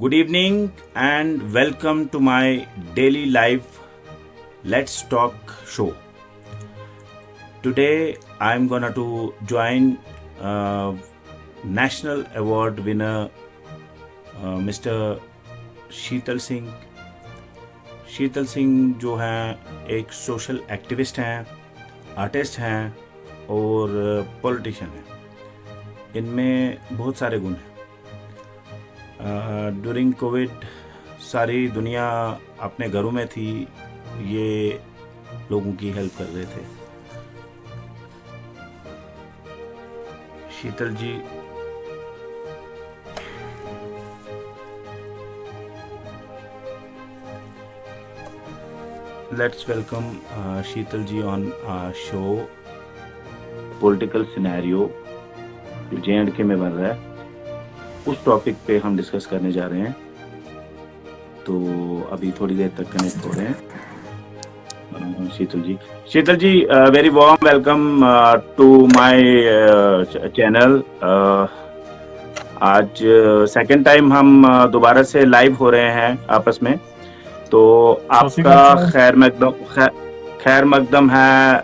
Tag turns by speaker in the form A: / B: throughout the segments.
A: Good evening and welcome to my daily life Let's Talk show. Today I'm gonna to join National Award winner Mr. शीतल सिंह। शीतल सिंह जो हैं एक social activist हैं, artist हैं और politician हैं। इनमें बहुत सारे गुण हैं। ड्यूरिंग कोविड सारी दुनिया अपने घरों में थी, ये लोगों की हेल्प कर रहे थे। Sheetal ji let's welcome Sheetal ji on show. Political scenario जो जे&के में बन रहा है उस टॉपिक पे हम डिस्कस करने जा रहे हैं। तो अभी थोड़ी देर तक कनेक्ट हो रहे हैं Sheetal ji very warm welcome to my channel. आज सेकंड टाइम हम दोबारा से लाइव हो रहे हैं आपस में, तो आपका खैर मकदम है,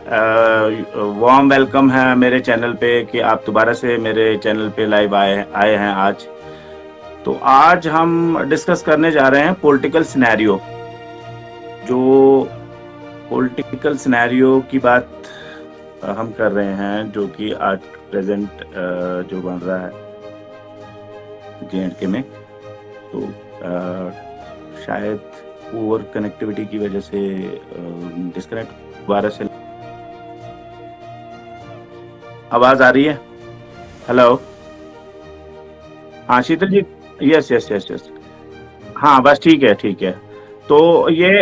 A: वार्म वेलकम है मेरे चैनल पे कि आप दोबारा से मेरे चैनल पे लाइव आए हैं आज। तो आज हम डिस्कस करने जा रहे हैं पॉलिटिकल सिनेरियो। जो पॉलिटिकल सिनेरियो की बात हम कर रहे हैं, जो कि आज प्रेजेंट जो बन रहा है जे&के में, तो शायद पुअर कनेक्टिविटी की वजह से डिस्कनेक्ट दोबारा से। आवाज आ रही है? हेलो, हाँ शीतल जी, यस, हाँ बस ठीक है। तो ये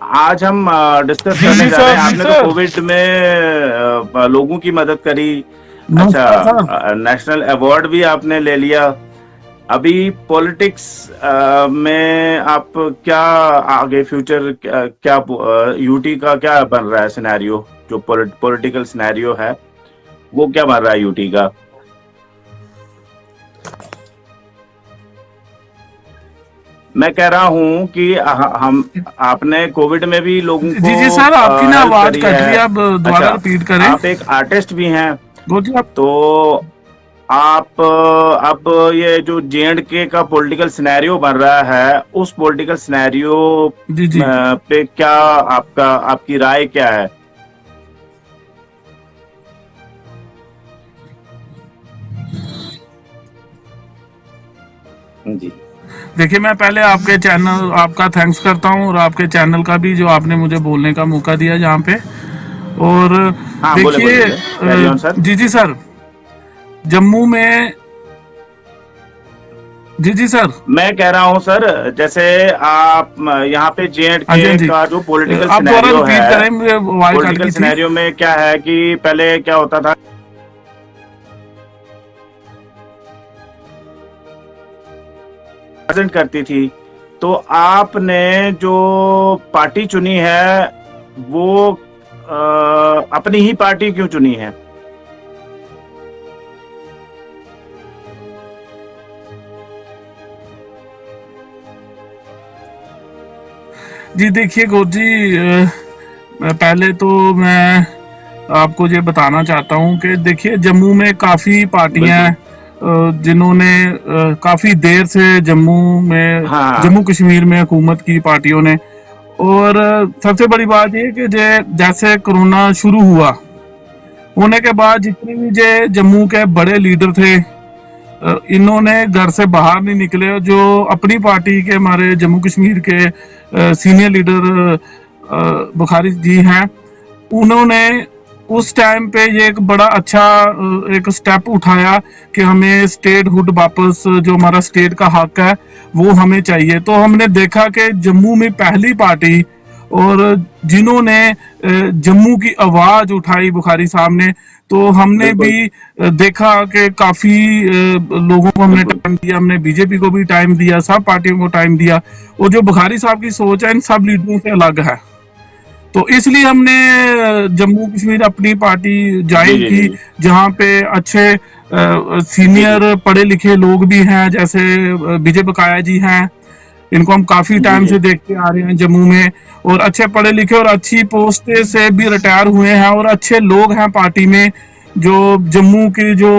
A: आज हम डिस्कस करने जा रहे हैं। आपने तो कोविड में लोगों की मदद करी, अच्छा नेशनल अवार्ड भी आपने ले लिया। अभी पॉलिटिक्स में आप क्या आगे फ्यूचर क्या यूटी का क्या बन रहा है सिनेरियो? जो पॉलिटिकल सिनेरियो है वो क्या बन रहा है यूटी का? मैं कह रहा हूँ कि हम आपने कोविड में भी लोगों को
B: जी सर, आपकी ना आवाज कट रही है, आप दोबारा रिपीट करें।
A: आप एक आर्टिस्ट भी हैं,
B: आप
A: तो आप अब ये जो जे&के का पॉलिटिकल सिनेरियो बन रहा है, उस पॉलिटिकल सिनेरियो पे क्या आपकी राय क्या है? जी
B: देखिए, मैं पहले आपके चैनल आपका थैंक्स करता हूँ और आपके चैनल का भी, जो आपने मुझे बोलने का मौका दिया यहाँ पे। और
A: हाँ,
B: देखिए जी सर, जम्मू में जी सर,
A: मैं कह रहा हूँ सर, जैसे आप यहाँ पे जे&के का जो पॉलिटिकल सिनेरियो है, पॉलिटिकल सिनेरियो में क्या है कि पहले क्या होता था, प्रेजेंट करती थी, तो आपने जो पार्टी चुनी है वो अपनी ही पार्टी क्यों चुनी है?
B: जी देखिए गौर जी, पहले तो मैं आपको ये बताना चाहता हूँ कि देखिए, जम्मू में काफी पार्टियां जिन्होंने काफी देर से जम्मू कश्मीर में हुकूमत की पार्टियों ने। और सबसे बड़ी बात ये कि जैसे कोरोना शुरू हुआ होने के बाद जितने भी जम्मू के बड़े लीडर थे, इन्होंने घर से बाहर नहीं निकले। जो अपनी पार्टी के हमारे जम्मू कश्मीर के सीनियर लीडर बुखारी जी हैं, उन्होंने उस टाइम पे ये एक बड़ा अच्छा एक स्टेप उठाया कि हमें स्टेट हुड वापस, जो हमारा स्टेट का हक है वो हमें चाहिए। तो हमने देखा कि जम्मू में पहली पार्टी और जिन्होंने जम्मू की आवाज उठाई बुखारी साहब ने, तो हमने भी देखा कि काफी लोगों को हमने टाइम दिया, हमने बीजेपी को भी टाइम दिया, सब पार्टियों को टाइम दिया। और जो बुखारी साहब की सोच है इन सब लीडरों से अलग है, तो इसलिए हमने जम्मू कश्मीर अपनी पार्टी ज्वाइन की, जहां पे अच्छे सीनियर पढ़े लिखे लोग भी हैं, जैसे विजय बकाया जी हैं, इनको हम काफी
A: जी
B: टाइम
A: जी
B: से देखते आ रहे हैं जम्मू में, और अच्छे पढ़े लिखे और अच्छी पोस्ट से भी रिटायर हुए हैं, और अच्छे लोग हैं पार्टी में जो जम्मू की जो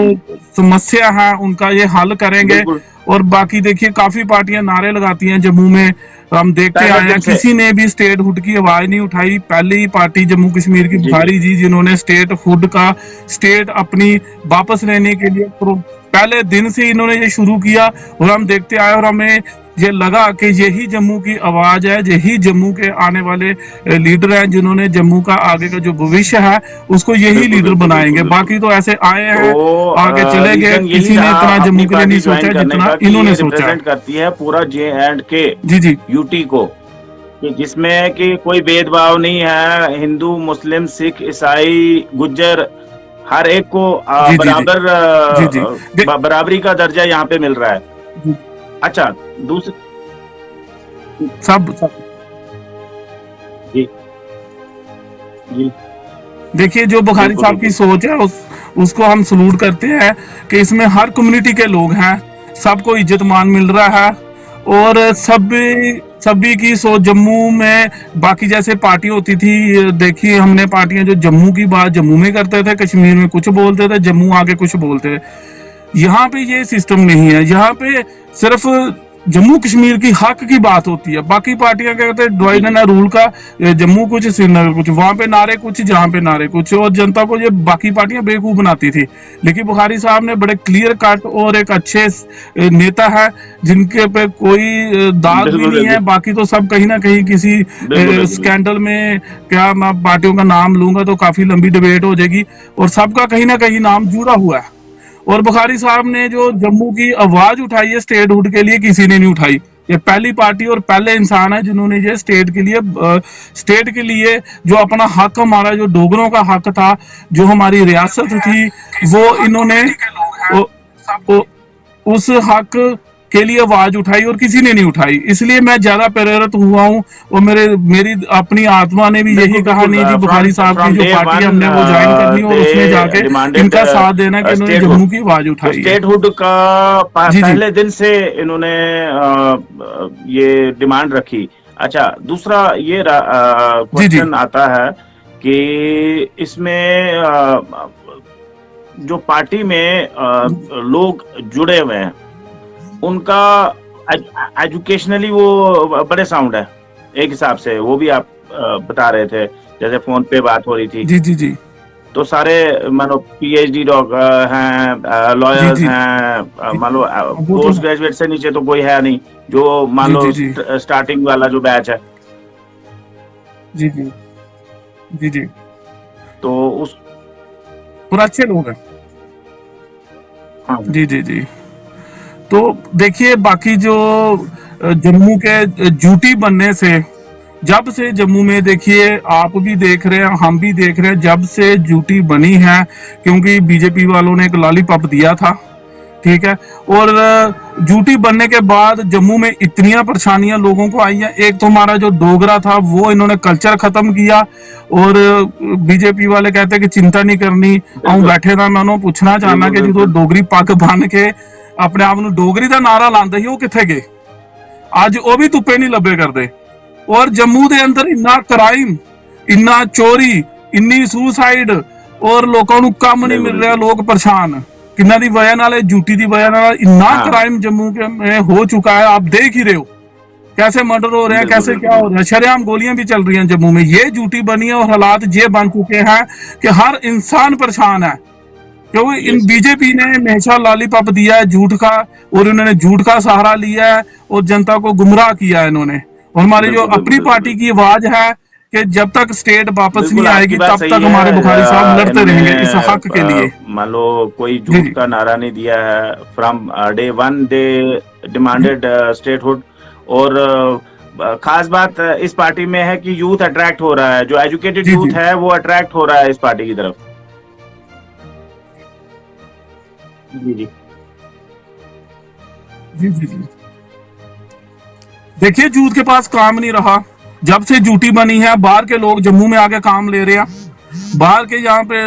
B: समस्या है उनका ये हल करेंगे।
A: बिल्कुल।
B: और बाकी देखिए काफी पार्टियां नारे लगाती हैं जम्मू में, हम देखते
A: पहले
B: आए हैं,
A: दिन से।
B: किसी ने भी स्टेट हुड की आवाज नहीं उठाई। पहली ही पार्टी जम्मू कश्मीर की
A: जी जी
B: बुखारी जी, जिन्होंने स्टेट हुड का स्टेट अपनी वापस लेने के लिए पहले दिन से इन्होंने ये शुरू किया, और हम देखते आए, और हमें ये लगा कि यही जम्मू की आवाज है, यही जम्मू के आने वाले लीडर हैं, जिन्होंने जम्मू का आगे का जो भविष्य है उसको यही
A: बिल्कुल
B: लीडर
A: बिल्कुल बिल्कुल
B: बनाएंगे।
A: बिल्कुल।
B: बाकी तो ऐसे आए हैं,
A: तो
B: आगे चले गए,
A: रीजन यही
B: किसी ने
A: रहा
B: इतना
A: अपनी
B: जम्मू के लिए
A: पार्टी
B: नहीं
A: ज्वाइन
B: सोचा
A: करने
B: जितना
A: का कि
B: इन्होंने
A: ये
B: सोचा।
A: रिप्रेजेंट करती है पूरा J&K
B: जी जी
A: यूटी को, कि जिसमें कि कोई भेदभाव नहीं है, हिंदू मुस्लिम सिख ईसाई गुज्जर हर एक को
B: जी जी जी
A: बराबर
B: जी जी
A: बराबरी का दर्जा यहाँ पे मिल रहा है।
B: जी,
A: अच्छा, दूसरी।
B: सब
A: जी जी
B: देखिए जो बुखारी
A: बिल्कुल
B: साहब की
A: बिल्कुल।
B: सोच है उसको हम सलूट करते हैं कि इसमें हर कम्युनिटी के लोग हैं, सबको इज्जत मान मिल रहा है, और सभी की सोच जम्मू में। बाकी जैसे पार्टी होती थी, देखिए हमने पार्टियां जो जम्मू की बात जम्मू में करते थे, कश्मीर में कुछ बोलते थे, जम्मू आके कुछ बोलते थे। यहाँ पे ये सिस्टम नहीं है, यहाँ पे सिर्फ जम्मू कश्मीर की हक की बात होती है। बाकी पार्टियां क्या कहते हैं,
A: जी
B: डिवाइड
A: जी
B: एंड रूल का, जम्मू कुछ श्रीनगर कुछ, वहां पे नारे कुछ जहां पे नारे कुछ, और जनता को ये बाकी पार्टियां बेवकूफ बनाती थी। लेकिन बुखारी साहब ने बड़े क्लियर कट और एक अच्छे नेता है, जिनके पे कोई दाग भी
A: बिल्कुल
B: नहीं है।
A: बिल्कुल
B: बाकी तो सब कहीं ना कहीं किसी
A: बिल्कुल बिल्कुल बिल्कुल।
B: स्कैंडल में, क्या मैं पार्टियों का नाम लूंगा तो काफी लंबी डिबेट हो जाएगी, और सबका कहीं ना कहीं नाम जुड़ा हुआ है। और बुखारी साहब ने जो जम्मू की आवाज उठाई है स्टेट हुड के लिए, किसी ने नहीं उठाई। ये पहली पार्टी और पहले इंसान है जिन्होंने ये स्टेट के लिए जो अपना हक, हमारा जो डोगरों का हक था, जो हमारी रियासत थी, वो इन्होंने वो, वो, उस हक के लिए आवाज उठाई, और किसी ने नहीं उठाई। इसलिए मैं ज्यादा प्रेरित हुआ हूँ, और मेरी अपनी आत्मा ने भी यही
A: बिल्कुल
B: कहा,
A: बिल्कुल।
B: नहीं जी,
A: फ्रॉम
B: बुखारी साहब की
A: फ्रॉम
B: जो
A: डे
B: पार्टी है
A: वन
B: हमने वो ज्वाइन करनी है, और
A: दे
B: उसमें जाके
A: डिमांडेड
B: इनका साथ देना कि इन्होंने
A: स्टेटहुड।
B: जम्मू की आवाज
A: तो
B: उठाई है।
A: स्टेटहुड का
B: जी जी
A: पहले दिन से इन्होंने ये डिमांड रखी। अच्छा, दूसरा ये
B: जी जी
A: क्वेश्चन आता है कि इसमें जो पार्टी में लोग जुड़े हुए हैं उनका एजुकेशनली वो बड़े साउंड है एक हिसाब से, वो भी आप बता रहे थे, जैसे फोन पे बात हो रही थी।
B: जी जी जी
A: तो सारे मान लो PhD डॉग हैं,
B: जी
A: लॉयर्स
B: जी
A: हैं,
B: जी,
A: मान लो
B: वो तो
A: पोस्ट ग्रेजुएट से नीचे तो कोई है नहीं, जो मान
B: जी
A: लो
B: जी जी
A: स्टार्टिंग वाला जो बैच है।
B: जी जी जी जी,
A: तो उस
B: और अच्छे लोग हैं।
A: हाँ
B: जी जी जी। तो देखिए बाकी जो जम्मू के ड्यूटी बनने से, जब से जम्मू में देखिए आप भी देख रहे हैं, हम भी देख रहे हैं, जब से ड्यूटी बनी है, क्योंकि बीजेपी वालों ने एक लॉलीपॉप दिया था, ठीक है, और ड्यूटी बनने के बाद जम्मू में इतनी परेशानियां लोगों को आई हैं। एक तो हमारा जो डोगरा था वो इन्होंने कल्चर खत्म किया, और बीजेपी वाले कहते हैं कि चिंता नहीं करनी, आऊं
A: बिल्कुल
B: बैठे था, मैं उन्होंने पूछना चाहना
A: बिल्कुल
B: कि जो
A: बिल्कुल
B: डोगरी पग बन के अपने आप ਨੂੰ डोगरी का नारा लाते ही वो किथे गए, ਅੱਜ ਉਹ ਵੀ ਧੁੱਪੇ ਨਹੀਂ ਲੱਭੇ ਕਰਦੇ। ਔਰ ਜੰਮੂ ਦੇ ਅੰਦਰ ਇੰਨਾ ਕ੍ਰਾਈਮ, ਇੰਨਾ ਚੋਰੀ, ਇੰਨੀ ਸੁਸਾਈਡ, ਔਰ ਲੋਕਾਂ ਨੂੰ ਕੰਮ ਨਹੀਂ
A: बिल्कुल
B: ਮਿਲ ਰਿਹਾ,
A: बिल्कुल।
B: ਲੋਕ परेशान, किन्ना दी वजह नाल, ड्यूटी दी वजह नाल इन्ना
A: हाँ
B: क्राइम जम्मू के में हो चुका है, आप देख ही रहे हो कैसे मर्डर हो रहे हैं,
A: बिल्कुल
B: कैसे
A: बिल्कुल
B: क्या हो
A: बिल्कुल।
B: रहा है, शरेआम गोलियां भी चल रही हैं जम्मू में। ये ड्यूटी बनी है और हालात ये बन चुके हैं कि हर इंसान परेशान है, क्योंकि इन
A: यस यस।
B: बीजेपी ने हमेशा लॉलीपॉप दिया है झूठ का, और इन्होंने झूठ का सहारा लिया है, और जनता को गुमराह किया है इन्होंने। और हमारी जो
A: बिल्कुल बिल्कुल
B: अपनी
A: बिल्कुल
B: पार्टी
A: बिल्कुल
B: की आवाज है कि जब तक स्टेट वापस नहीं
A: बिल्कुल, आपकी
B: आएगी
A: बात
B: तब
A: सही
B: तक हमारे
A: है।
B: बुखारी साहब लड़ते
A: इन्होंने
B: रहेंगे इस हक के लिए।
A: मान लो कोई
B: जी
A: झूठ
B: जी
A: का नारा नहीं दिया है। फ्रॉम डे वन दे
B: जी
A: डिमांडेड स्टेटहुड। और खास बात इस पार्टी में है कि यूथ अट्रैक्ट हो रहा है, जो एजुकेटेड
B: जी
A: यूथ
B: जी
A: है वो अट्रैक्ट हो रहा है इस पार्टी की तरफ। जी जी
B: जी जी जी। देखिए यूथ के पास काम नहीं रहा, जब से ड्यूटी बनी है बाहर के लोग जम्मू में आके काम ले रहे हैं, बाहर के यहाँ पे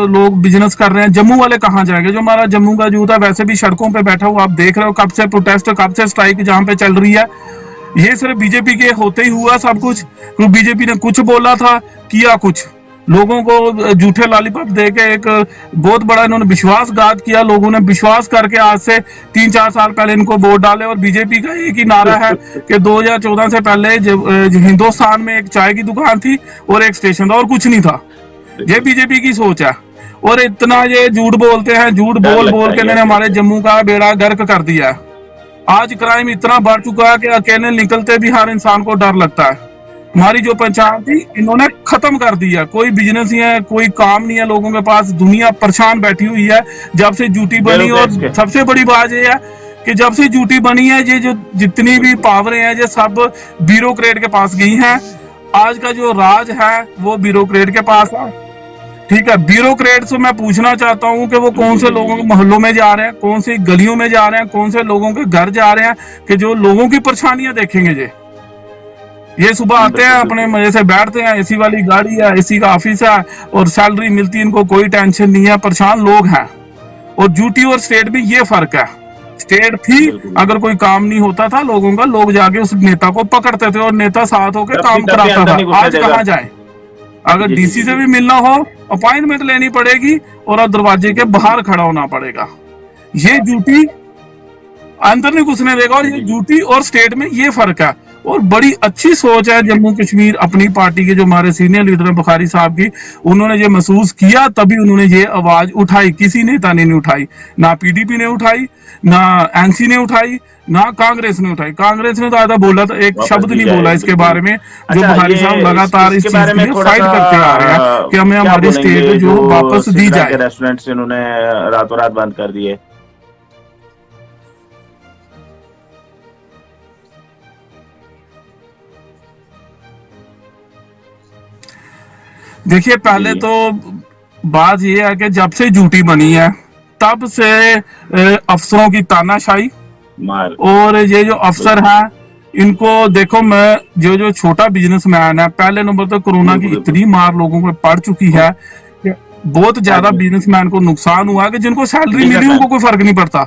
B: लोग बिजनेस कर रहे हैं, जम्मू वाले कहाँ जाएंगे? जो हमारा जम्मू का यूथ है वैसे भी सड़कों पे बैठा हुआ, आप देख रहे हो कब से प्रोटेस्ट, कब से स्ट्राइक जहाँ पे चल रही है। ये सिर्फ बीजेपी के होते ही हुआ सब कुछ, क्योंकि बीजेपी ने कुछ बोला था, किया कुछ, लोगों को झूठे लॉलीपॉप दे के एक बहुत बड़ा इन्होंने विश्वासघात किया। लोगों ने विश्वास करके आज से 3-4 साल पहले इनको वोट डाले। और बीजेपी का एक ही नारा है कि 2014 से पहले हिंदुस्तान में एक चाय की दुकान थी और एक स्टेशन था और कुछ नहीं था। ये बीजेपी की सोच है। और इतना ये झूठ बोलते हैं, झूठ बोल बोल के इन्होंने हमारे जम्मू का बेड़ा गर्क कर दिया है। आज क्राइम इतना बढ़ चुका है कि अकेले निकलते भी हर इंसान को डर लगता है। हमारी जो पहचान थी इन्होंने खत्म कर दिया, कोई बिजनेस नहीं है, कोई काम नहीं है लोगों के पास, दुनिया परेशान बैठी हुई है जब से ड्यूटी बनी। और सबसे बड़ी बात यह है कि जब से ड्यूटी बनी है, ये जो जितनी भी पावरें हैं ये सब ब्यूरोक्रेट के पास गई हैं। आज का जो राज है वो ब्यूरोक्रेट के पास है। ठीक है, ब्यूरोक्रेट से मैं पूछना चाहता हूँ कि वो कौन से लोगों के मोहल्लों में जा रहे हैं, कौन सी गलियों में जा रहे हैं, कौन से लोगों के घर जा रहे हैं कि जो लोगों की परेशानियां देखेंगे। ये सुबह आते हैं, अपने मजे से बैठते हैं, एसी वाली गाड़ी है, एसी का ऑफिस है और सैलरी मिलती है, इनको कोई टेंशन नहीं है, परेशान लोग हैं। और ड्यूटी और स्टेट में ये फर्क है। स्टेट थी, अगर कोई काम नहीं होता था लोगों का, लोग जाके उस नेता को पकड़ते थे और नेता साथ होकर काम कराता था। आज कहाँ जाए? अगर डीसी से भी मिलना हो अपॉइंटमेंट लेनी पड़ेगी और अब दरवाजे के बाहर खड़ा होना पड़ेगा। ये ड्यूटी अंदर नहीं घुसने देगा। और ये ड्यूटी और स्टेट में ये फर्क है। और बड़ी अच्छी सोच है जम्मू कश्मीर अपनी पार्टी के जो हमारे सीनियर लीडर हैं बुखारी साहब की, उन्होंने ये महसूस किया तभी उन्होंने ये आवाज उठाई। किसी नेता ने नहीं उठाई, ना पीडीपी ने उठाई, ना एनसी ने उठाई, ना कांग्रेस ने उठाई। कांग्रेस ने तो आधा बोला था, एक शब्द नहीं बोला इसके बारे में। जो बुखारी साहब लगातार इस चीज के लिए फाइट करते आ रहे हैं कि हमें हमारी स्टेट जो वापस दी जाए।
A: रेस्टोरेंट इन्होंने रातों रात बंद कर दिए।
B: देखिए, पहले तो बात यह है कि जब से ड्यूटी बनी है तब से अफसरों की तानाशाही, और ये जो अफसर हैं इनको देखो, मैं जो छोटा बिजनेसमैन है, पहले नंबर तो कोरोना की इतनी मार लोगों को पड़ चुकी है कि बहुत ज्यादा बिजनेसमैन को नुकसान हुआ कि जिनको सैलरी मिली उनको कोई फर्क नहीं पड़ता।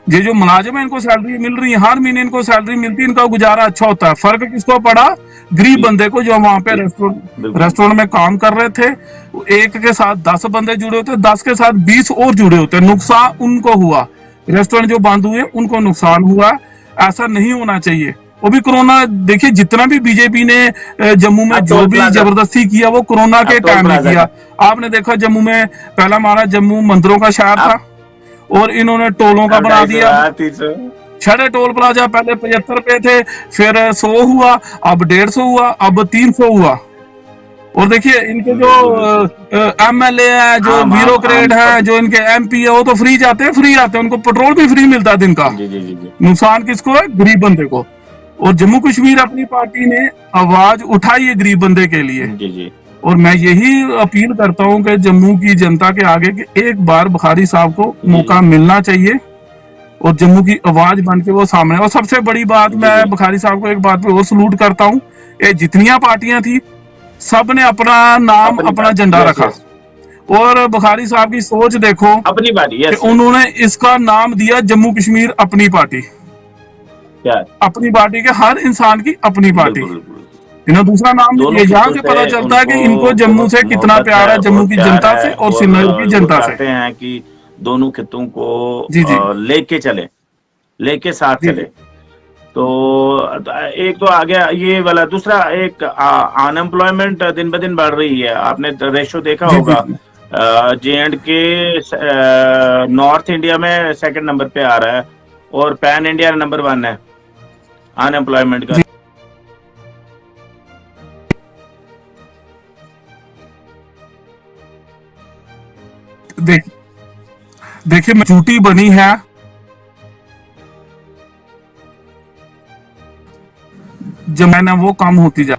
B: ये जो मुलाजिम है इनको सैलरी मिल रही है, हर महीने इनको सैलरी मिलती है, इनका गुजारा अच्छा होता है। फर्क किसको पड़ा? गरीब बंदे को, जो वहां पे रेस्टोरेंट में काम कर रहे थे। एक के साथ 10 बंदे जुड़े होते, 10 के साथ 20 और जुड़े होते, नुकसान उनको हुआ। रेस्टोरेंट जो बंद हुए उनको नुकसान हुआ। ऐसा नहीं होना चाहिए। वो भी कोरोना, देखिए जितना भी बीजेपी ने जम्मू में जो भी जबरदस्ती किया वो कोरोना के टाइम में किया। आपने देखा जम्मू में पहला हमारा जम्मू मंदिरों का शहर था और इन्होंने टोलों का बना दिया। 6 टोल प्लाजा पहले 75 पे थे, फिर 100 हुआ, अब 150 हुआ, अब 300 हुआ। और देखिए इनके जो एमएलए है, जो ब्यूरोक्रेट है, जो इनके एमपी है, वो तो फ्री जाते हैं, फ्री आते हैं, उनको पेट्रोल भी फ्री मिलता है दिन का। नुकसान किसको है? गरीब बंदे को। और जम्मू कश्मीर अपनी पार्टी ने आवाज उठाई है गरीब बंदे के लिए। और मैं यही अपील करता हूं कि जम्मू की जनता के आगे कि एक बार बुखारी साहब को मौका मिलना चाहिए और जम्मू की आवाज बन के वो सामने। और सबसे बड़ी बात, मैं बुखारी साहब को एक बात पे और सलूट करता हूँ, ये जितनियां पार्टियां थी सब ने अपना नाम, अपना झंडा रखा। और बुखारी साहब की सोच देखो,
A: अपनी पार्टी,
B: उन्होंने इसका नाम दिया जम्मू कश्मीर अपनी पार्टी। अपनी पार्टी के हर इंसान की अपनी पार्टी, इन्हें दूसरा नाम दिया। यहाँ से पता चलता है कि इनको जम्मू से कितना प्यार है, जम्मू की जनता से और श्रीनगर की जनता से।
A: हैं कि दोनों खितों को लेके चले, लेके साथ चले। तो एक तो आ गया ये वाला। दूसरा, एक अनएम्प्लॉयमेंट दिन ब दिन बढ़ रही है। आपने रेशो देखा होगा, J&K नॉर्थ इंडिया में 2nd नंबर पे आ रहा है और पैन इंडिया नंबर 1 है अनएम्प्लॉयमेंट का।
B: देखिए ड्यूटी बनी है, जब मैंने वो काम होती जा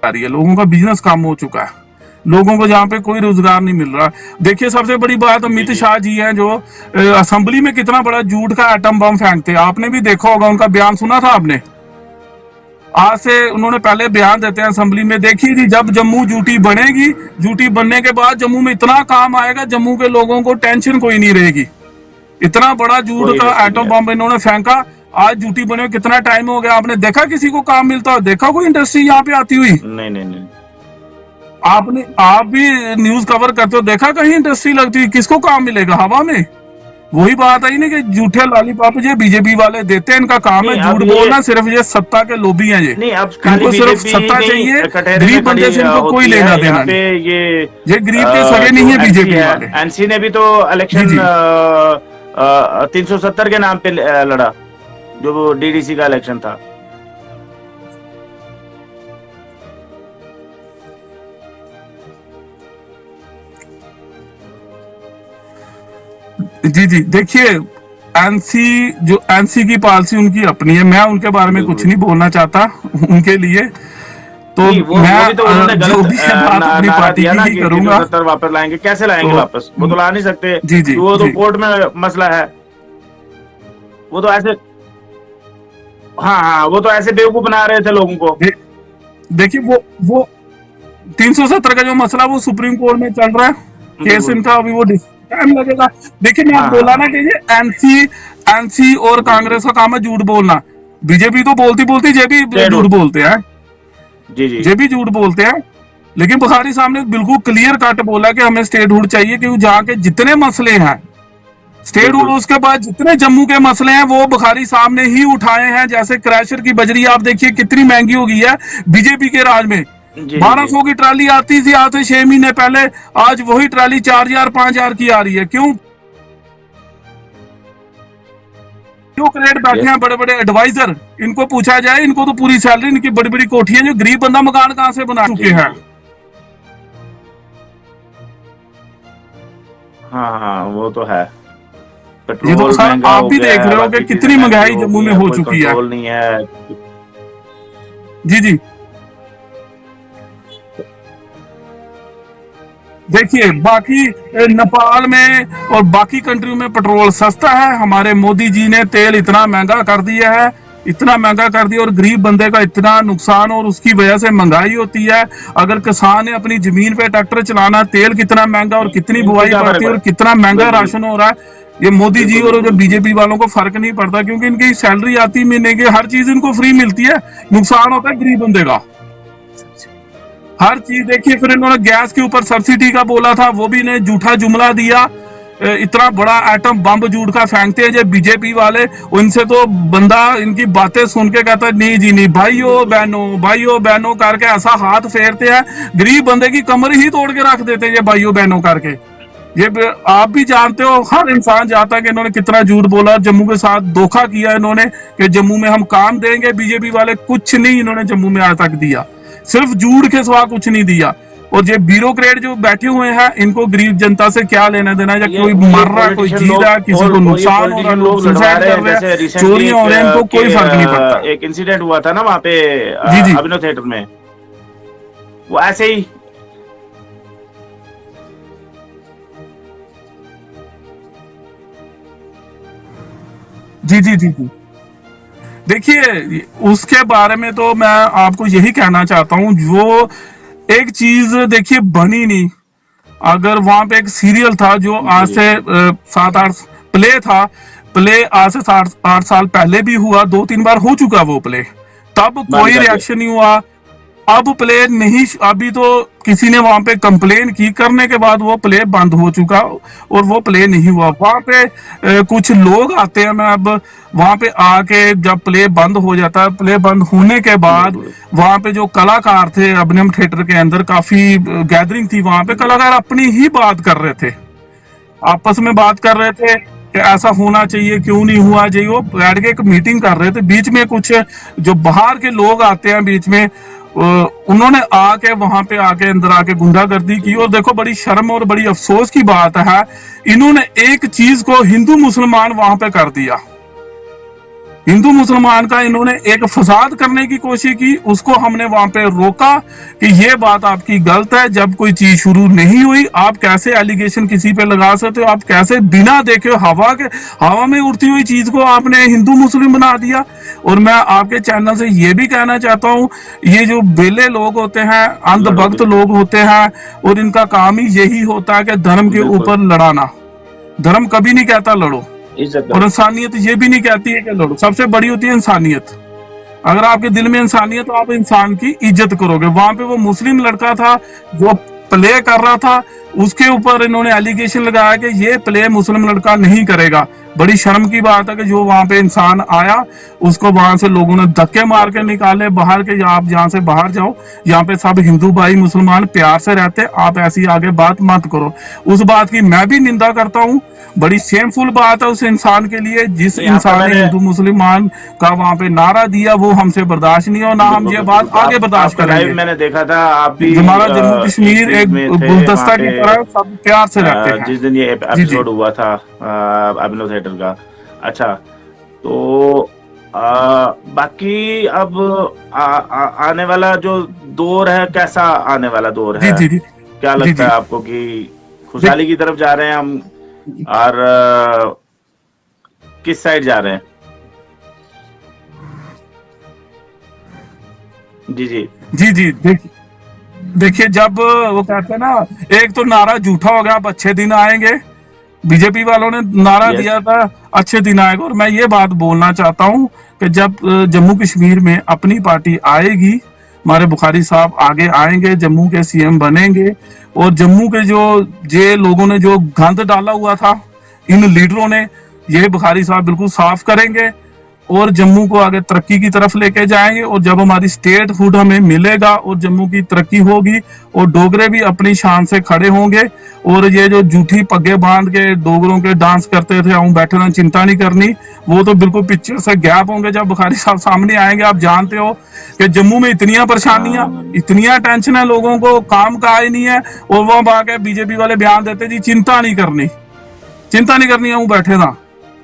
B: रही है, लोगों का बिजनेस कम हो चुका है, लोगों को जहाँ पे कोई रोजगार नहीं मिल रहा। देखिए सबसे बड़ी बात अमित शाह जी हैं, जो असेंबली में कितना बड़ा झूठ का एटम बम फेंकते। आपने भी देखा होगा, उनका बयान सुना था आपने? आज से उन्होंने पहले बयान देते हैं असेंबली में, देखिए जी जब जम्मू यूटी बनेगी, यूटी बनने के बाद जम्मू में इतना काम आएगा, जम्मू के लोगों को टेंशन कोई नहीं रहेगी। इतना बड़ा झूठ
A: कोई
B: का
A: रिस्क नहीं
B: एटम
A: है।
B: बम इन्होंने फेंका। आज यूटी बने कितना टाइम हो गया, आपने देखा किसी को काम मिलता हो? देखा कोई इंडस्ट्री यहाँ पे आती हुई?
A: नहीं नहीं नहीं।
B: आप भी न्यूज कवर करते हो, देखा कहीं इंडस्ट्री लगती हुई? किसको काम मिलेगा? हवा में। वही बात आई ना कि झूठे लॉलीपॉप ये बीजेपी वाले देते हैं, इनका काम है
A: नहीं,
B: झूठ
A: अब ये
B: बोलना, सिर्फ ये सत्ता के लोबी हैं ये।
A: नहीं, अब खाली
B: इनको सिर्फ
A: बीजेपी
B: सत्ता
A: नहीं
B: चाहिए,
A: कटहरे
B: गरीब
A: में
B: बंदे से
A: खड़ी
B: इनको कोई
A: होती
B: लेना
A: है।
B: देना
A: यहाँ
B: नहीं।
A: पे ये
B: गरीब के सगे नहीं है बीजेपी वाले।
A: एनसी ने भी तो इलेक्शन
B: जी।
A: 370 के नाम पे लड़ा, जो डीडीसी का इलेक्शन था।
B: जी जी, देखिए एनसी की पॉलिसी उनकी अपनी है, मैं उनके बारे में कुछ नहीं बोलना चाहता उनके लिए। तो
A: नहीं, वो भी तो उन्होंने
B: जो
A: गलत
B: भी है बात अपनी
A: नारा
B: पार्टी
A: दिया ना
B: की ही
A: कि
B: करूंगा।
A: 370 वापस लाएंगे। कैसे लाएंगे
B: तो
A: वापस? वो तो ला नहीं सकते।
B: जी जी
A: वो तो
B: जी
A: कोर्ट में मसला है। वो तो ऐसे, हाँ हाँ, वो तो ऐसे बेवकूफ बना रहे थे लोगों को।
B: देखिए वो 370 का जो मसला वो सुप्रीम कोर्ट में चल रहा है, केस
A: बिल्कुल।
B: इनका अभी वो टाइम लगेगा। देखिए मैं
A: हाँ
B: बोला
A: हाँ
B: ना कि ये एनसी और कांग्रेस का काम है झूठ बोलना। बीजेपी तो बोलती बोलती ये भी झूठ बोलते हैं,
A: जी जी।
B: ये भी झूठ बोलते हैं। लेकिन बुखारी साहब ने बिल्कुल क्लियर कट बोला कि हमें स्टेटहुड चाहिए, क्योंकि जहाँ के जितने मसले हैं स्टेटहुड,
A: बिल्कुल।
B: उसके बाद जितने जम्मू के मसले हैं वो बुखारी साहब ने ही उठाए हैं। जैसे क्रैशर की बजरी आप देखिए कितनी महंगी हो गई है बीजेपी के राज में।
A: जी
B: 1200 की ट्राली आती थी आज से 6 महीने पहले, आज वही ट्राली 4000 5000 की आ रही है। क्यों? क्रेडिट बैठे हैं बड़े बड़े एडवाइजर, इनको पूछा जाए, इनको तो पूरी सैलरी, इनकी बड़ी बड़ी कोठियां, जो गरीब बंदा मकान कहां से बना चुके हैं।
A: हाँ हाँ, वो तो है।
B: ये तो
A: पेट्रोल
B: सर
A: महंगा
B: आप
A: हो
B: भी
A: गया
B: देख
A: है,
B: रहे हो
A: बाकी
B: कि
A: चीजें
B: कितनी
A: महंगी
B: महंगाई जम्मू
A: गई
B: में
A: हैं,
B: हो
A: कोई
B: चुकी है।
A: कंट्रोल नहीं है।
B: जी जी, देखिए बाकी नेपाल में और बाकी कंट्रियों में पेट्रोल सस्ता है, हमारे मोदी जी ने तेल इतना महंगा कर दिया है, इतना महंगा कर दिया, और गरीब बंदे का इतना नुकसान, और उसकी वजह से महंगाई होती है। अगर किसान ने अपनी जमीन पे ट्रैक्टर चलाना, तेल कितना महंगा और कितनी
A: इनको
B: बुआई
A: क्या फर्क
B: पड़ती है और
A: पड़ा?
B: कितना महंगा
A: बिल्कुल
B: राशन हो रहा है। ये मोदी जी
A: बिल्कुल
B: और जो
A: बिल्कुल।
B: बीजेपी वालों को फर्क नहीं पड़ता, क्योंकि इनकी सैलरी आती महीने की, हर चीज इनको फ्री मिलती है, नुकसान होता है गरीब बंदे का हर चीज। देखिए फिर इन्होंने गैस के ऊपर सब्सिडी का बोला था, वो भी इन्हें झूठा जुमला दिया। इतना बड़ा एटम बम झूठ का फेंकते हैं जो बीजेपी वाले, उनसे तो बंदा इनकी बातें सुन के कहता है नहीं जी नहीं, भाइयों बहनों करके ऐसा हाथ फेरते हैं, गरीब बंदे की कमर ही तोड़ के रख देते हैं ये भाइयों बहनों करके। ये आप भी जानते हो, हर इंसान जानता है कि इन्होंने कितना झूठ बोला, जम्मू के साथ धोखा किया इन्होंने कि जम्मू में हम काम देंगे। बीजेपी वाले कुछ नहीं इन्होंने जम्मू में आज तक दिया, सिर्फ झूठ के सिवा कुछ नहीं दिया। और ये ब्यूरोक्रेट जो बैठे हुए हैं, इनको गरीब जनता से क्या लेना देना है? कोई मर रहा है, कोई जी रहा है, किसी को नुकसान हो रहा है, लोग सुसाइड कर रहे हैं, चोरियां हो रही हैं, इनको कोई फर्क नहीं पड़ता।
A: एक इंसिडेंट हुआ था ना वहाँ पे
B: जी जी
A: अभिनव थिएटर में, वो ऐसे ही
B: जी जी जी जी, देखिए उसके बारे में तो मैं आपको यही कहना चाहता हूँ, जो एक चीज देखिए बनी नहीं। अगर वहां पे एक सीरियल था जो आज से 7-8 प्ले था, प्ले आज से 7-8 साल पहले भी हुआ, 2-3 बार हो चुका वो प्ले, तब कोई रिएक्शन नहीं हुआ। अब प्ले नहीं, अभी तो किसी ने वहां पे कंप्लेन की, करने के बाद वो प्ले बंद हो चुका और वो प्ले नहीं हुआ। वहां पे कुछ लोग आते हैं, मैं अब वहां पे आके जब प्ले बंद हो जाता है, प्ले बंद होने के बाद वहां पे जो कलाकार थे अभिनव थिएटर के अंदर, काफी गैदरिंग थी वहां पे, कलाकार अपनी ही बात कर रहे थे, आपस में बात कर रहे थे कि ऐसा होना चाहिए, क्यों नहीं हुआ चाहिए। वो बैठ के एक मीटिंग कर रहे थे, बीच में कुछ जो बाहर के लोग आते हैं बीच में, उन्होंने आके वहां पे आके अंदर आके गुंडागर्दी की। और देखो बड़ी शर्म और बड़ी अफसोस की बात है, इन्होंने एक चीज को हिंदू मुसलमान वहां पे कर दिया। हिंदू मुसलमान का इन्होंने एक फसाद करने की कोशिश की, उसको हमने वहां पे रोका कि ये बात आपकी गलत है। जब कोई चीज शुरू नहीं हुई, आप कैसे एलिगेशन किसी पे लगा सकते हो? आप कैसे बिना देखे हवा में उड़ती हुई चीज को आपने हिंदू मुस्लिम बना दिया। और मैं आपके चैनल से ये भी कहना चाहता हूँ, ये जो बेले लोग होते हैं, अंधभक्त लोग होते हैं, और इनका काम ही यही होता है कि धर्म के ऊपर लड़ाना। धर्म कभी नहीं कहता लड़ो, और इंसानियत ये भी नहीं कहती है कि लड़ो। सबसे बड़ी होती है इंसानियत। अगर आपके दिल में इंसानियत, तो आप इंसान की इज्जत करोगे। वहां पे वो मुस्लिम लड़का था जो प्ले कर रहा था, उसके ऊपर इन्होंने एलिगेशन लगाया कि ये प्ले मुस्लिम लड़का नहीं करेगा। बड़ी शर्म की बात है कि जो वहां पे इंसान आया, उसको वहां से लोगों ने धक्के मार के निकाले बाहर के, आप यहाँ से बाहर जाओ, यहाँ पे सब हिंदू भाई मुसलमान प्यार से रहते, आप ऐसी आगे बात मत करो। उस बात की मैं भी निंदा करता हूँ। बड़ी शेमफुल बात है उस इंसान के लिए, जिस इंसान ने हिंदू मुसलमान का वहां पे नारा दिया, वो हमसे बर्दाश्त नहीं हो, ना हम ये बात आगे बर्दाश्त करेंगे।
A: मैंने देखा था, आप भी
B: हमारा जम्मू कश्मीर एक गुलदस्ता की तरह सब प्यार से रहते हैं।
A: जिस दिन ये एपिसोड हुआ था अभिनव थिएटर का। अच्छा, तो बाकी अब आने वाला जो दौर है, कैसा आने वाला दौर है?
B: जी।
A: क्या लगता है आपको कि खुशहाली की तरफ जा रहे हैं हम, और किस साइड जा रहे हैं? जी।
B: देखिए, जब वो कहते हैं ना, एक तो नारा झूठा हो गया, अब अच्छे दिन आएंगे। बीजेपी वालों ने नारा दिया था अच्छे दिन आएंगे, और मैं ये बात बोलना चाहता हूँ कि जब जम्मू कश्मीर में अपनी पार्टी आएगी, हमारे बुखारी साहब आगे आएंगे, जम्मू के सीएम बनेंगे, और जम्मू के जे लोगों ने जो गंद डाला हुआ था, इन लीडरों ने, ये बुखारी साहब बिल्कुल साफ करेंगे और जम्मू को आगे तरक्की की तरफ लेके जाएंगे। और जब हमारी स्टेट हुड हमें मिलेगा और जम्मू की तरक्की होगी, और डोगरे भी अपनी शान से खड़े होंगे, और ये जो झूठी पग्गे बांध के डोगरों के डांस करते थे, हम बैठे ना, चिंता नहीं करनी, वो तो बिल्कुल पिक्चर से गैप होंगे जब बुखारी साहब सामने आएंगे। आप जानते हो कि जम्मू में इतनी परेशानियां, इतनी टेंशन है लोगों को, काम का ही नहीं है, और वो आके बीजेपी वाले बयान देते जी चिंता नहीं करनी हूं बैठे ना,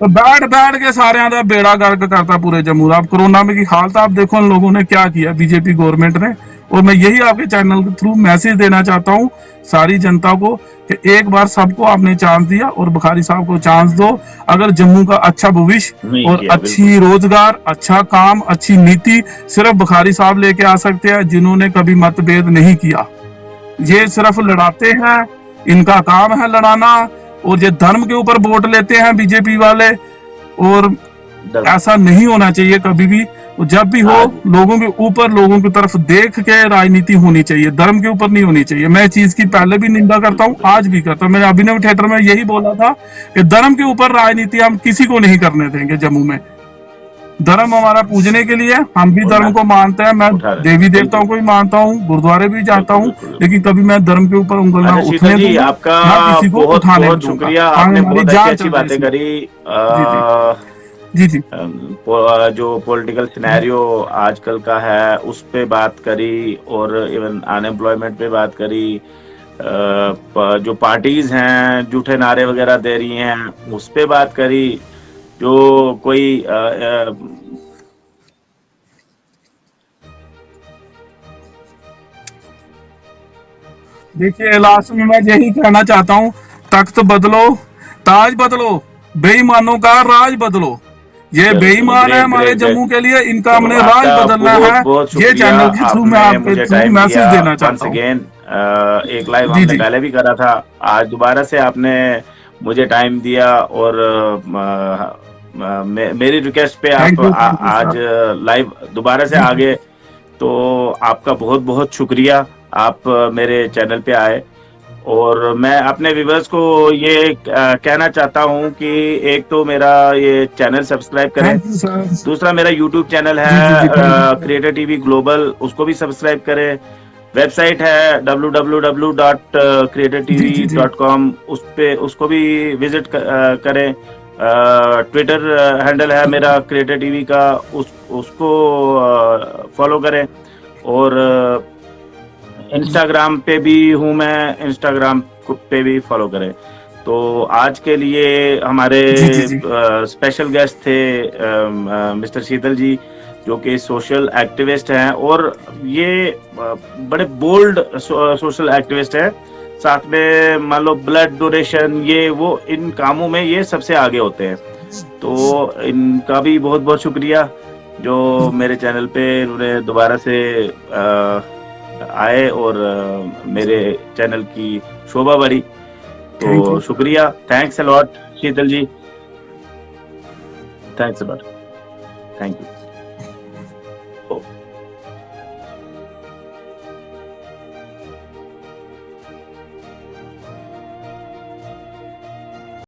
B: तो बैठ के सारे का बेड़ा गर्क करता पूरे जम्मू। आप कोरोना में की हालत आप देखो, इन लोगों ने क्या किया, बीजेपी गवर्नमेंट ने। और मैं यही आपके चैनल के थ्रू मैसेज देना चाहता हूँ सारी जनता को कि एक बार सबको आपने चांस दिया, और बुखारी साहब को चांस दो। अगर जम्मू का अच्छा भविष्य और अच्छी रोजगार, अच्छा काम, अच्छी नीति सिर्फ बुखारी साहब लेके आ सकते हैं, जिन्होंने कभी मतभेद नहीं किया। ये सिर्फ लड़ाते हैं, इनका काम है लड़ाना, और ये धर्म के ऊपर वोट लेते हैं बीजेपी वाले, और ऐसा नहीं होना चाहिए कभी भी। जब भी हो, लोगों के ऊपर, लोगों की तरफ देख के राजनीति होनी चाहिए, धर्म के ऊपर नहीं होनी चाहिए। मैं चीज की पहले भी निंदा करता हूँ, आज भी करता हूँ। मैंने अभिनव थिएटर में यही बोला था कि धर्म के ऊपर राजनीति हम किसी को नहीं करने देंगे जम्मू में। धर्म हमारा पूजने के लिए, हम भी धर्म को मानते हैं, मैं देवी देवताओं को भी मानता हूँ, गुरुद्वारे भी जाता हूँ, लेकिन कभी मैं धर्म के ऊपर उंगल ना उठने दूंगा, ना किसी को उठाने दूंगा।
A: शुक्रिया, आपने बहुत अच्छी बातें करी।
B: जी।
A: जो पॉलिटिकल सिनेरियो आजकल का है उस पे बात करी, और इवन अनएम्प्लॉयमेंट पे बात करी, जो पार्टीज हैं झूठे नारे वगैरह दे रही हैं उस पे बात करी, जो कोई
B: देखिए, लास्ट में मैं यही कहना चाहता हूँ, तख्त बदलो, ताज बदलो, बेईमानों का राज बदलो। ये बेईमान है हमारे जम्मू के लिए, इनका हमने राज बदलना है। ये चैनल के थ्रू मैं आपके थ्रू मैसेज देना चाहता हूँ।
A: एक लाइव हमने पहले भी करा था, आज दोबारा से आपने मुझे टाइम दिया, और मेरी रिक्वेस्ट पे आप आज लाइव दोबारा से आ गए, तो आपका बहुत बहुत शुक्रिया। आप मेरे चैनल पे आए, और मैं अपने व्यूअर्स को ये कहना चाहता हूँ कि एक तो मेरा ये चैनल सब्सक्राइब करें, दूसरा मेरा यूट्यूब चैनल है क्रिएटर टीवी ग्लोबल, उसको भी सब्सक्राइब करें। वेबसाइट है www.creatortv.com, उसको भी विजिट करें। ट्विटर हैंडल है मेरा क्रिएटर टीवी का, उसको फॉलो करें, और इंस्टाग्राम पे भी हूँ मैं, इंस्टाग्राम पे भी फॉलो करें। तो आज के लिए हमारे
B: जी जी जी
A: स्पेशल गेस्ट थे मिस्टर शीतल जी, जो कि सोशल एक्टिविस्ट हैं, और ये बड़े बोल्ड सोशल एक्टिविस्ट हैं। साथ में मान लो ब्लड डोनेशन, ये वो इन कामों में ये सबसे आगे होते हैं। तो इनका भी बहुत बहुत शुक्रिया जो मेरे चैनल पे उन्होंने दोबारा से आए और मेरे चैनल की शोभा बढ़ी।
B: थैंक
A: तो
B: यू
A: शुक्रिया, thanks a lot Sheetal ji, thanks a lot, thank you.